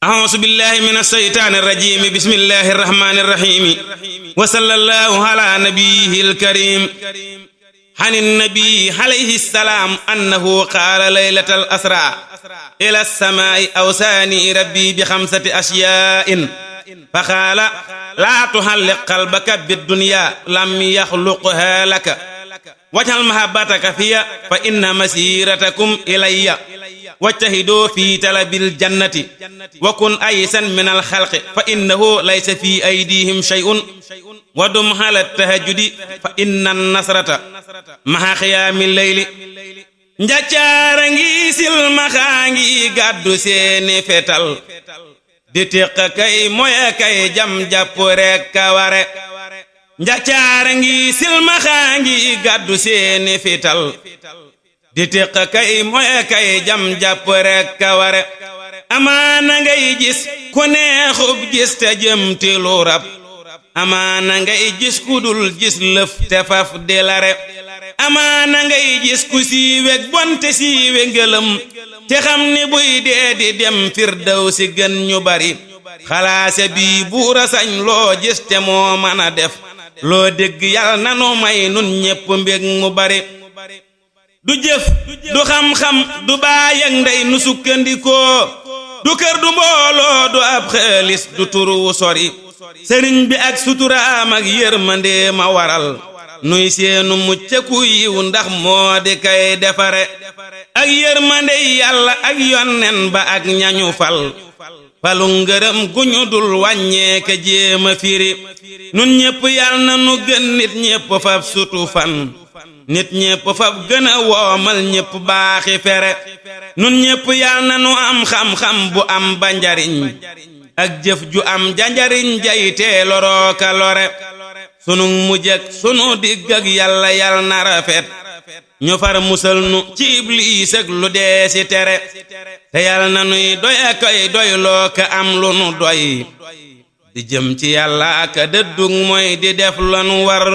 أعوذ بالله من الشيطان الرجيم بسم الله الرحمن الرحيم وصلى الله على نبيه الكريم عن النبي عليه السلام أنه قال ليلة الأسرى إلى السماء أوصاني ربي بخمسة أشياء فقال لا تحلق قلبك بالدنيا لم يخلقها لك واجعل محبتك فيها فإن مسيرتكم إلي واجتهدوا في طلب الجنة وكن أيسا من الخلق فإنه ليس في أيديهم شيء ودم على التهجد فإن النصرة مع قيام الليل njaccaara ngi silmaxa ngi gàddu seeni fetal di tiq kay moye kay jam jàpp rekk ka ware njaccaara ngi silmaxa ngi gàddu seeni fetal di tiq kay moye kay jam jàpp rekk ka ware amaana ngay gis ku neexub gis te jëm ti lu rab amaana ngay gis ku dul gis lëf te faf di lare amaana ngay gis ku siiweg bonte siiwe ngëlëm te xam ni buy dee di dem firdawsi gën ñu bari xalaase bii buura sañ loo gis te moo mën a def loo dégg yàlla nanu may nun ñépp mbég mu bari du jëf du xam-xam du baay ak ndey nu sukkandikoo du kër du mbooloo du ab xaalis du turu sori sëriñ bi ak suturaam ak yërmande ma waral nuy seenu muccaku yiw ndax moo di kay defare ak yërmande yàlla ak yonnen ba ak ñañu fal falu ngërëm guñu dul wàññeeke jéema firi nun ñépp yàlla na nu gën nit ñépp fab sutu fan nit ñépp fab gën a woomal ñépp baaxi fere nun ñépp yàlla na nu am xam-xam bu am ba njariñ ak jëf ju am janjariñ jaytee lorooka lore sunu mujj ak sunu digg ak yàlla yal na rafet ñu far musal nu ci ibliis ak lu dee si tere te yal na nuy doy ak ay doy loo ka am lu nu doy di jëm ci yàlla ak dëddug mooy di def lanu war